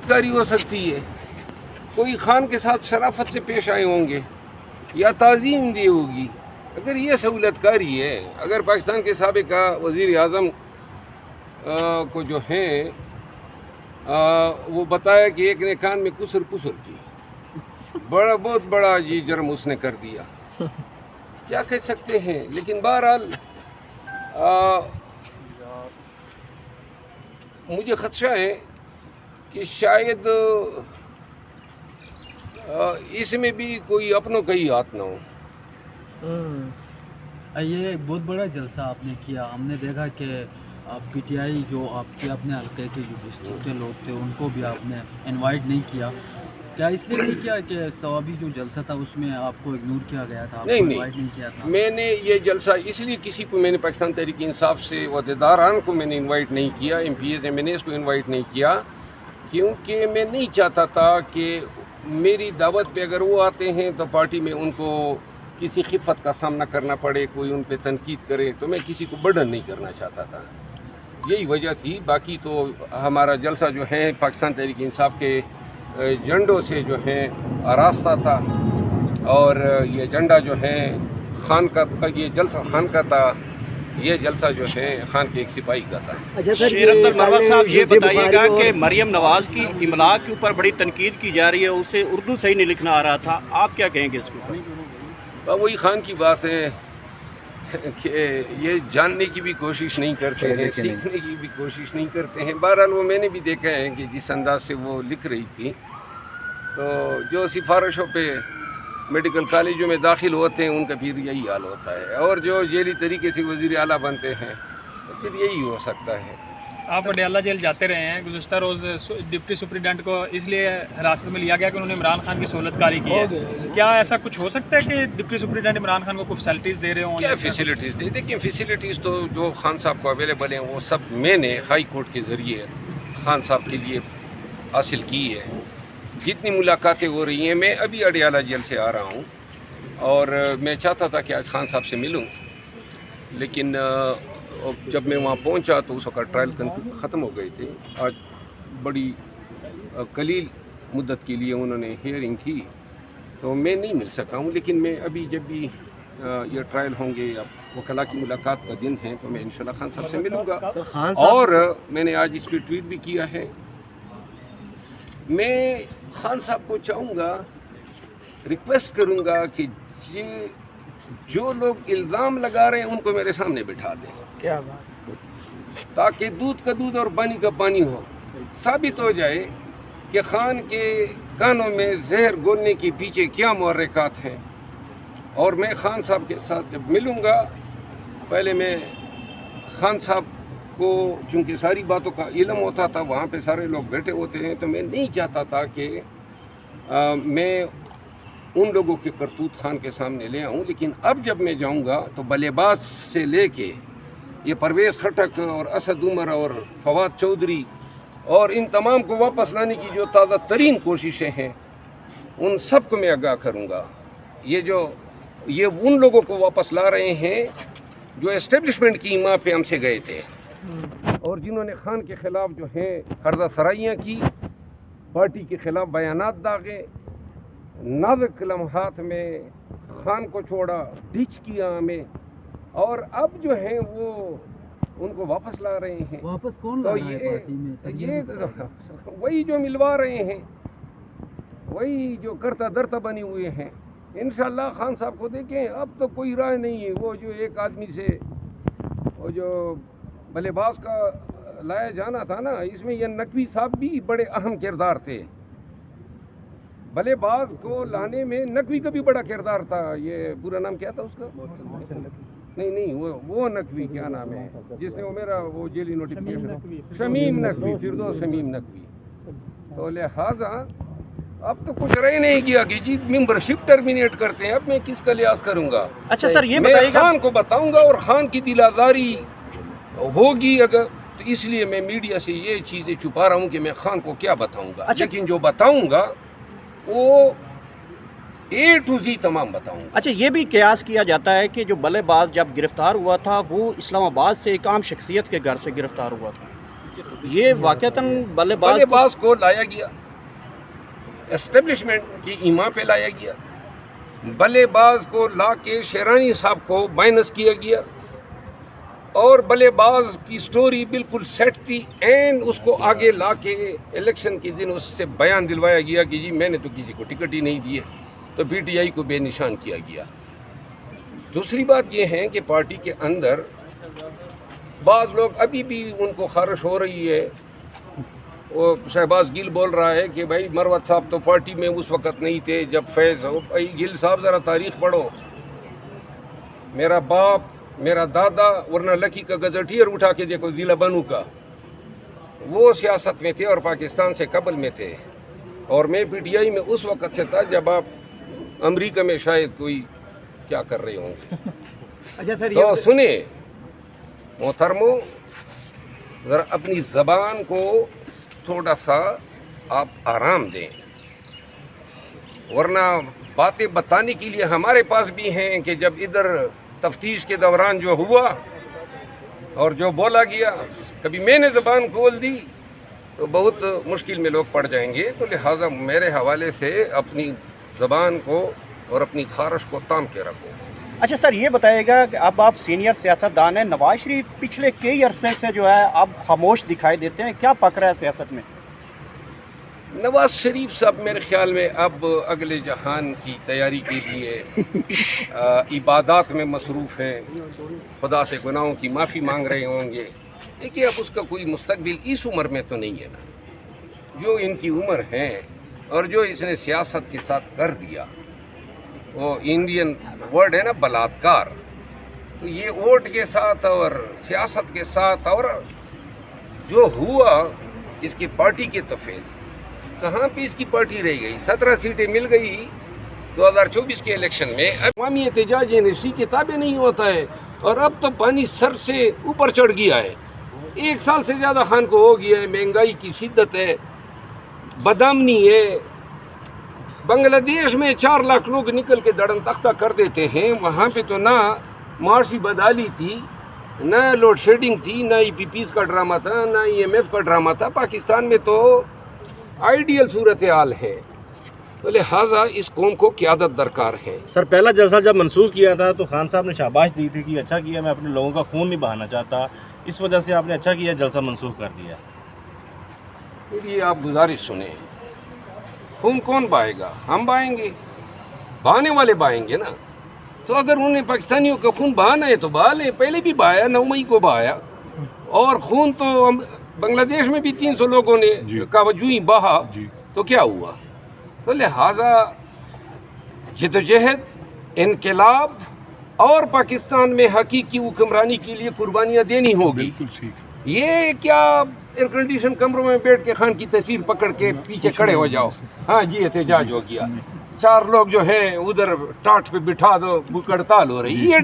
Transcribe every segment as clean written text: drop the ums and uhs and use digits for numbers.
کاری ہو سکتی ہے، کوئی خان کے ساتھ شرافت سے پیش آئے ہوں گے یا تعظیم دی ہوگی. اگر یہ سہولت کاری ہے، اگر پاکستان کے سابق وزیر اعظم کو جو ہیں وہ بتایا کہ ایک نے کان میں کسر کی، بہت بڑا یہ جرم اس نے کر دیا، کیا کہہ سکتے ہیں. لیکن بہرحال مجھے خدشہ ہے کہ شاید اس میں بھی کوئی اپنوں کا ہی ہاتھ نہ ہو. یہ بہت بڑا جلسہ آپ نے کیا، ہم نے دیکھا کہ پی ٹی آئی جو آپ کے اپنے حلقے کے جو ڈسٹرکٹ کے لوگ تھے ان کو بھی آپ نے انوائٹ نہیں کیا. کیا اس لیے نہیں کیا کہ ثوابی جو جلسہ تھا اس میں آپ کو اگنور کیا گیا تھا، آپ کو انوائٹ نہیں کیا تھا؟ میں نے یہ جلسہ اس لیے کسی کو میں نے پاکستان تحریک انصاف سے عہدیداران کو میں نے انوائٹ نہیں کیا، M P As M N As کو انوائٹ نہیں کیا، کیونکہ میں نہیں چاہتا تھا کہ میری دعوت پہ اگر وہ آتے ہیں تو پارٹی میں ان کو کسی خفت کا سامنا کرنا پڑے، کوئی ان پہ تنقید کرے، تو میں کسی کو برڈن نہیں کرنا چاہتا تھا. یہی وجہ تھی. باقی تو ہمارا جلسہ جو ہے پاکستان تحریک انصاف کے جھنڈوں سے جو ہے آراستہ تھا، اور یہ جھنڈا جو ہے خان کا، یہ جلسہ خان کا تھا، یہ جلسہ جو ہے خان کے ایک سپاہی کا تھا. شیر اختر مروت صاحب یہ بتائیے گا کہ مریم نواز کی املاء کے اوپر بڑی تنقید کی جا رہی ہے، اسے اردو صحیح نہیں لکھنا آ رہا تھا، آپ کیا کہیں گے اس کو؟ وہی خان کی بات ہے کہ یہ جاننے کی بھی کوشش نہیں کرتے ہیں، سیکھنے کی بھی کوشش نہیں کرتے ہیں. بہرحال وہ میں نے بھی دیکھا ہے کہ جس انداز سے وہ لکھ رہی تھی، تو جو سفارشوں پہ میڈیکل کالجوں میں داخل ہوتے ہیں ان کا پھر یہی حال ہوتا ہے، اور جو ذیلی طریقے سے وزیر اعلیٰ بنتے ہیں تو پھر یہی ہو سکتا ہے. آپ پٹیالہ جیل جاتے رہے ہیں، گزشتہ روز ڈپٹی سپرنٹینڈنٹ کو اس لیے حراست میں لیا گیا کہ انہوں نے عمران خان کی سہولت کاری کی ہے. کیا ایسا کچھ ہو سکتا ہے کہ ڈپٹی سپرنٹینڈنٹ عمران خان کو کچھ فیسلٹیز دے رہے ہوں؟ کیا فیسلٹیز دے؟ دیکھیں فیسلٹیز تو جو خان صاحب کو اویلیبل ہیں وہ سب میں نے ہائی کورٹ کے ذریعے خان صاحب کے لیے حاصل کی ہے. جتنی ملاقاتیں ہو رہی ہیں، میں ابھی اڈیالہ جیل سے آ رہا ہوں اور میں چاہتا تھا کہ آج خان صاحب سے ملوں، لیکن جب میں وہاں پہنچا تو اس وقت ٹرائل ختم ہو گئے تھے. آج بڑی قلیل مدت کے لیے انہوں نے ہیئرنگ کی تو میں نہیں مل سکا ہوں، لیکن میں ابھی جب بھی یہ ٹرائل ہوں گے یا وکلاء کی ملاقات کا دن ہے تو میں انشاءاللہ خان صاحب سے ملوں گا. اور میں نے آج اس پہ ٹویٹ بھی کیا ہے. میں خان صاحب کو چاہوں گا، ریکویسٹ کروں گا کہ جو لوگ الزام لگا رہے ہیں ان کو میرے سامنے بٹھا دیں، کیا بات، تاکہ دودھ کا دودھ اور پانی کا پانی ہو. ثابت ہو جائے کہ خان کے کانوں میں زہر گھولنے کے پیچھے کیا محرکات ہیں. اور میں خان صاحب کے ساتھ جب ملوں گا، پہلے میں خان صاحب کو چونکہ ساری باتوں کا علم ہوتا تھا، وہاں پہ سارے لوگ بیٹھے ہوتے ہیں، تو میں نہیں چاہتا تھا کہ میں ان لوگوں کے کرتوت خان کے سامنے لے آؤں. لیکن اب جب میں جاؤں گا تو بلے باز سے لے کے یہ پرویز خٹک اور اسد عمر اور فواد چودھری اور ان تمام کو واپس لانے کی جو تازہ ترین کوششیں ہیں ان سب کو میں آگاہ کروں گا. یہ ان لوگوں کو واپس لا رہے ہیں جو اسٹیبلشمنٹ کی ماں پہ ہم سے گئے تھے، اور جنہوں نے خان کے خلاف جو ہیں ہردہ سرائیاں کی، پارٹی کے خلاف بیانات داغے، نازک لمحات میں خان کو چھوڑا، ڈچ کیا ہمیں، اور اب جو ہیں وہ ان کو واپس لا رہے ہیں. واپس کون لا رہا ہے پارٹی میں؟ یہ وہی جو ملوا رہے ہیں، وہی جو کرتا درتا بنے ہوئے ہیں. انشاءاللہ خان صاحب کو دیکھیں، اب تو کوئی رائے نہیں ہے. وہ جو ایک آدمی سے وہ جو بلے باز کا لایا جانا تھا نا، اس میں یہ نقوی صاحب بھی بڑے اہم کردار تھے. بلے باز کو لانے میں نقوی کا بھی بڑا کردار تھا. یہ پورا نام کیا تھا اس کا؟ نہیں وہ نقوی کیا نام ہے جس نے وہ میرا وہ جیلی نوٹیفکیشن، شمیم نقوی، فردوس شمیم نقوی. تو لہٰذا اب تو کچھ رہ نہیں گیا کہ جی ممبرشپ ٹرمینیٹ کرتے ہیں. اب میں کس کا لحاظ کروں گا؟ اچھا سر یہ میں بتائیے گا، خان کو بتاؤں گا اور خان کی دل آزاری ہوگی اگر تو اس لیے میں میڈیا سے یہ چیزیں چھپا رہا ہوں کہ میں خان کو کیا بتاؤں گا. لیکن جو بتاؤں گا وہ A to Z تمام بتاؤں گا. اچھا یہ بھی قیاس کیا جاتا ہے کہ جو بلے باز جب گرفتار ہوا تھا وہ اسلام آباد سے ایک عام شخصیت کے گھر سے گرفتار ہوا تھا. یہ واقعتاً بلے باز کو لایا گیا، اسٹیبلشمنٹ کی ایما پہ لایا گیا، بلے باز کو لا کے شیرانی صاحب کو مائنس کیا گیا، اور بلے باز کی سٹوری بالکل سیٹ تھی، اینڈ اس کو آگے لا کے الیکشن کے دن اس سے بیان دلوایا گیا کہ جی میں نے تو کسی کو ٹکٹ ہی نہیں دی ہے، تو پی ٹی آئی کو بے نشان کیا گیا۔ دوسری بات یہ ہے کہ پارٹی کے اندر بعض لوگ ابھی بھی ان کو خارش ہو رہی ہے، وہ شہباز گل بول رہا ہے کہ بھائی مروت صاحب تو پارٹی میں اس وقت نہیں تھے جب فیض ہو۔ بھائی گل صاحب ذرا تاریخ پڑھو، میرا باپ، میرا دادا، ورنہ لکی کا گزٹیئر اٹھا کے دیکھو ضلع بنو کا، وہ سیاست میں تھے اور پاکستان سے قبل میں تھے، اور میں پی ٹی آئی میں اس وقت سے تھا جب آپ امریکہ میں شاید کوئی کیا کر رہے ہوں گے۔ اچھا سر، تو سنیں محترمو، ذرا اپنی زبان کو تھوڑا سا آپ آرام دیں، ورنہ باتیں بتانے کے لیے ہمارے پاس بھی ہیں کہ جب ادھر تفتیش کے دوران جو ہوا اور جو بولا گیا، کبھی میں نے زبان کھول دی تو بہت مشکل میں لوگ پڑ جائیں گے، تو لہٰذا میرے حوالے سے اپنی زبان کو اور اپنی خارش کو تام کے رکھو۔ اچھا سر، یہ بتائیے گا کہ اب آپ سینئر سیاستدان ہیں، نواز شریف پچھلے کئی عرصے سے جو ہے اب خاموش دکھائی دیتے ہیں، کیا پک رہا ہے سیاست میں؟ نواز شریف صاحب میرے خیال میں اب اگلے جہان کی تیاری کے لیے عبادات میں مصروف ہیں، خدا سے گناہوں کی معافی مانگ رہے ہوں گے، دیکھیے اب اس کا کوئی مستقبل اس عمر میں تو نہیں ہے نا، جو ان کی عمر ہے اور جو اس نے سیاست کے ساتھ کر دیا، وہ انڈین ورڈ ہے نا بلاತ್ಕಾರ، تو یہ ووٹ کے ساتھ اور سیاست کے ساتھ، اور جو ہوا اس کی پارٹی کے تفیل، کہاں پہ اس کی پارٹی رہ گئی؟ 17 سیٹیں مل گئی 2024 کے الیکشن میں، عوامی احتجاج یونیورسٹی کے تابع نہیں ہوتا ہے، اور اب تو پانی سر سے اوپر چڑھ گیا ہے، 1 سال سے زیادہ خان کو ہو گیا ہے، مہنگائی کی شدت ہے، بدامنی ہے، بنگلہ دیش میں 4 لاکھ لوگ نکل کے دڑن تختہ کر دیتے ہیں، وہاں پہ تو نہ معاشی بدحالی تھی، نہ لوڈ شیڈنگ تھی، نہ ای پی پیز کا ڈرامہ تھا، نہ ای ایم ایف کا ڈرامہ تھا، پاکستان میں تو آئیڈیل صورتحال ہے، تو لہٰذا اس قوم کو قیادت درکار ہے۔ سر، پہلا جلسہ جب منسوخ کیا تھا تو خان صاحب نے شاباش دی تھی کہ اچھا کیا، میں اپنے لوگوں کا خون نہیں بہانا چاہتا، اس وجہ سے آپ نے اچھا کیا جلسہ منسوخ کر دیا۔ میری آپ گزارش سنیں، خون کون بہائے گا؟ ہم بہائیں گے، بہانے والے بہائیں گے نا، تو اگر انہیں پاکستانیوں کا خون بہانا ہے تو بہا لیں، پہلے بھی بہایا، 9 مئی کو بہایا، اور خون تو بنگلہ دیش میں بھی 300 لوگوں نے ہی بہا، تو کیا ہوا؟ تو لہٰذا جدوجہد، انقلاب اور پاکستان میں حقیقی حکمرانی کے لیے قربانیاں دینی ہوگی۔ یہ کیا ایئر کنڈیشن کمروں میں بیٹھ کے خان کی تصویر پکڑ کے پیچھے کھڑے ہو جاؤ، ہاں جی احتجاج ہو گیا، 4 لوگ جو ہیں ادھر ٹاٹ پہ بٹھا دو، بھوک ہڑتال ہو رہی، یہ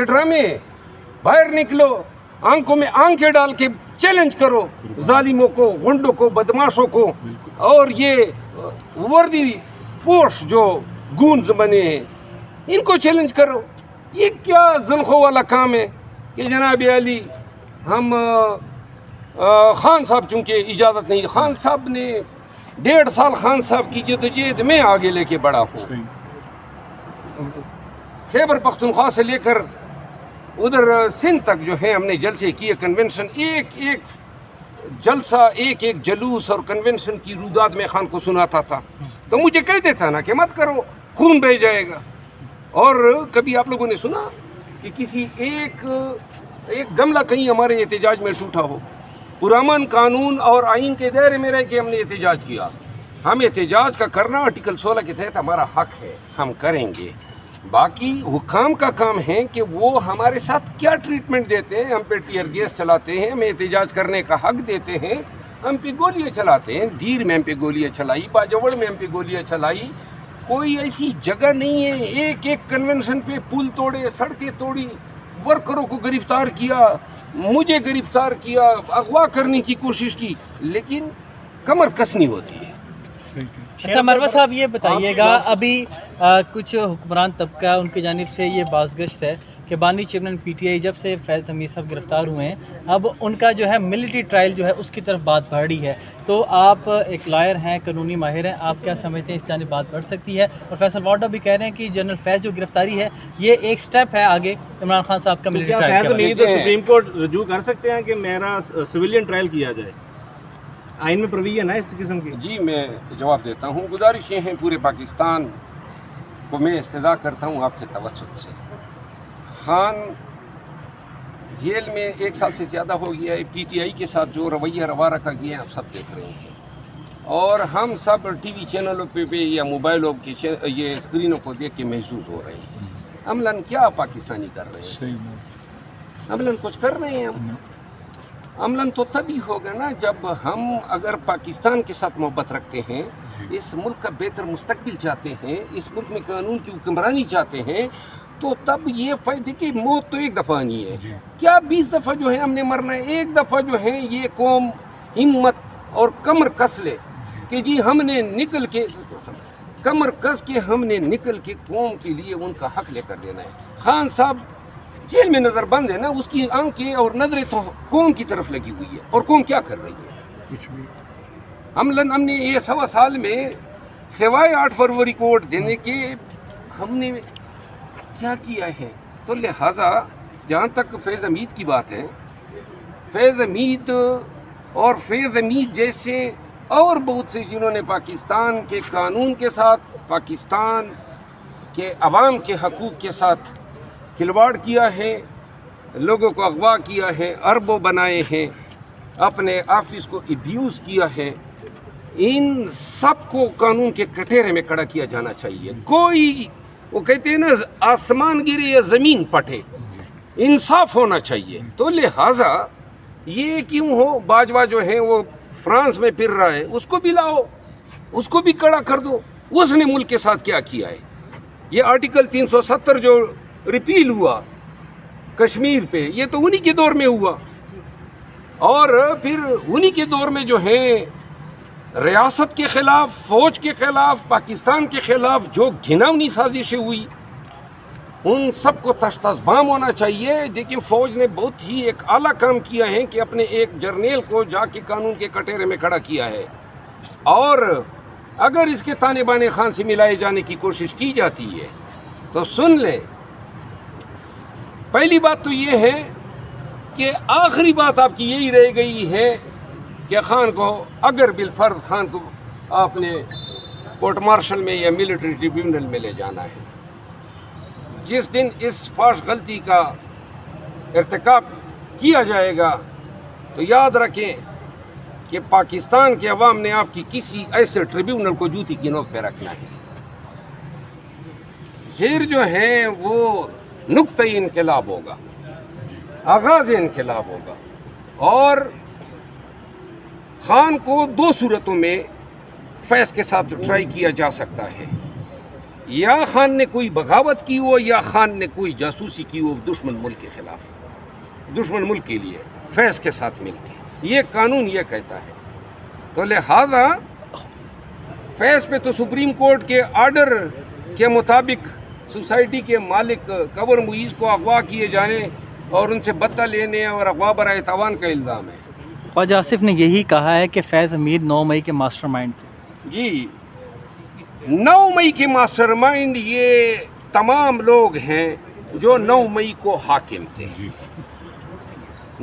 ڈرامے، باہر نکلو، آنکھوں میں آنکھیں ڈال کے چیلنج کرو ظالموں کو، غنڈوں کو، بدماشوں کو، اور یہ وردی پوش جو گونز بنے ہیں ان کو چیلنج کرو۔ یہ کیا زلخوں والا کام ہے کہ جناب علی ہم خان صاحب چونکہ اجازت نہیں، خان صاحب نے 1.5 سال خان صاحب کی جدوجہد میں آگے لے کے بڑھا ہوں، خیبر پختونخوا سے لے کر ادھر سندھ تک جو ہے ہم نے جلسے کیے، کنونشن، ایک جلسہ، ایک جلوس اور کنونشن کی روداد میں خان کو سناتا تھا، تو مجھے کہتے تھا نا کہ مت کرو، خون بہہ جائے گا۔ اور کبھی آپ لوگوں نے سنا کہ کسی ایک گملہ کہیں ہمارے احتجاج میں ٹوٹا ہو؟ پرامن قانون اور آئین کے دائرے میں رہ کے ہم نے احتجاج کیا، ہم احتجاج کا کرنا آرٹیکل 16 کے تحت ہمارا حق ہے، ہم کریں گے۔ باقی حکام کا کام ہے کہ وہ ہمارے ساتھ کیا ٹریٹمنٹ دیتے ہیں، ہم پہ ٹیئر گیس چلاتے ہیں، ہمیں احتجاج کرنے کا حق دیتے ہیں، ہم پہ گولیاں چلاتے ہیں، دیر میں ہم پہ گولیاں چلائی، باجوڑ میں ہم پہ گولیاں چلائی، کوئی ایسی جگہ نہیں ہے، ایک کنونشن پہ پل توڑے، سڑکیں توڑی، ورکروں کو گرفتار کیا، مجھے گرفتار کیا، اغوا کرنے کی کوشش کی، لیکن کمر کسنی ہوتی ہے۔ اچھا مروت صاحب، یہ بتائیے گا، ابھی کچھ حکمران طبقہ ان کی جانب سے یہ بازگشت ہے کہ بانی چیئرمین PTI جب سے فیض حمید صاحب گرفتار ہوئے ہیں اب ان کا جو ہے ملٹری ٹرائل جو ہے اس کی طرف بات بڑھ رہی ہے، تو آپ ایک لائر ہیں، قانونی ماہر ہیں، آپ کیا سمجھتے ہیں اس جانب بات بڑھ سکتی ہے؟ اور فیصل وارڈا بھی کہہ رہے ہیں کہ جنرل فیض جو گرفتاری ہے یہ ایک سٹیپ ہے آگے عمران خان صاحب کا ملٹری ٹرائل فیض کے حمید سپریم کورٹ رجوع کر سکتے ہیں کہ میرا سویلین ٹرائل کیا جائے؟ آئین میں پرویژن ہے اس قسم کی؟ جی میں جواب دیتا ہوں. گزارش یہ ہے پورے پاکستان کو میں استدعا کرتا ہوں آپ کے توسط سے. خان جیل میں 1 سال سے زیادہ ہو گیا ہے. PTI کے ساتھ جو رویہ روا رکھا گیا ہے آپ سب دیکھ رہے ہیں، اور ہم سب ٹی وی چینلوں پہ یا موبائلوں کی یہ اسکرینوں کو دیکھ کے محسوس ہو رہے ہیں. عملاً کیا پاکستانی کر رہے ہیں؟ عملاً کچھ کر رہے ہیں ہم. عملاً تو تبھی ہوگا نا جب ہم اگر پاکستان کے ساتھ محبت رکھتے ہیں، اس ملک کا بہتر مستقبل چاہتے ہیں، اس ملک میں قانون کی حکمرانی چاہتے ہیں، تو تب یہ فائدے کی موت تو ایک دفعہ نہیں ہے. کیا 20 دفعہ جو ہے ہم نے مرنا ہے؟ ایک دفعہ جو ہے یہ قوم ہمت اور کمر کس لے کہ جی ہم نے نکل کے کمر کس کے ہم نے نکل کے قوم کے لیے ان کا حق لے کر دینا ہے. خان صاحب جیل میں نظر بند ہے نا، اس کی آنکھیں اور نظریں تو قوم کی طرف لگی ہوئی ہے، اور قوم کیا کر رہی ہے؟ کچھ بھی. ہم نے یہ 1.25 سال میں سوائے 8 فروری کو ووٹ دینے کے ہم نے کیا کیا ہے؟ تو لہٰذا جہاں تک فیض حمید کی بات ہے، فیض حمید اور فیض حمید جیسے اور بہت سے جنہوں نے پاکستان کے قانون کے ساتھ، پاکستان کے عوام کے حقوق کے ساتھ کھلواڑ کیا ہے، لوگوں کو اغوا کیا ہے، اربوں بنائے ہیں، اپنے آفس کو ابیوز کیا ہے، ان سب کو قانون کے کٹہرے میں کھڑا کیا جانا چاہیے. کوئی وہ کہتے ہیں نا آسمان گرے یا زمین پٹے، انصاف ہونا چاہیے. تو لہٰذا یہ کیوں ہو؟ باجوہ جو ہیں وہ فرانس میں پھر رہا ہے، اس کو بھی لاؤ، اس کو بھی کڑا کر دو. اس نے ملک کے ساتھ کیا کیا ہے؟ یہ آرٹیکل 370 جو ریپیل ہوا کشمیر پہ، یہ تو انہی کے دور میں ہوا. اور پھر انہی کے دور میں جو ہیں ریاست کے خلاف، فوج کے خلاف، پاکستان کے خلاف جو گھناؤنی سازشیں ہوئی، ان سب کو تشتازبام ہونا چاہیے. دیکھیں فوج نے بہت ہی ایک اعلیٰ کام کیا ہے کہ اپنے ایک جرنیل کو جا کے قانون کے کٹہرے میں کھڑا کیا ہے. اور اگر اس کے تانے بانے خان سے ملائے جانے کی کوشش کی جاتی ہے تو سن لیں، پہلی بات تو یہ ہے کہ آخری بات آپ کی یہی رہ گئی ہے کہ خان کو اگر بالفرض خان کو آپ نے کورٹ مارشل میں یا ملٹری ٹریبیونل میں لے جانا ہے. جس دن اس فاش غلطی کا ارتکاب کیا جائے گا تو یاد رکھیں کہ پاکستان کے عوام نے آپ کی کسی ایسے ٹریبیونل کو جوتی کی نوک پہ رکھنا ہے. پھر جو ہے وہ نقطۂ انقلاب ہوگا، آغاز انقلاب ہوگا. اور خان کو 2 صورتوں میں فیض کے ساتھ ٹرائی کیا جا سکتا ہے. یا خان نے کوئی بغاوت کی ہو، یا خان نے کوئی جاسوسی کی ہو دشمن ملک کے خلاف، دشمن ملک کے لیے فیض کے ساتھ مل کے. یہ قانون یہ کہتا ہے. تو لہذا فیض پہ تو سپریم کورٹ کے آرڈر کے مطابق سوسائٹی کے مالک قبر معیز کو اغوا کیے جانے اور ان سے بتہ لینے اور اغوا برائے تاوان کا الزام ہے. خواجہ آصف نے یہی کہا ہے کہ فیض حمید 9 مئی کے ماسٹر مائنڈ تھے. جی 9 مئی کے ماسٹر مائنڈ یہ تمام لوگ ہیں جو 9 مئی کو حاکم تھے.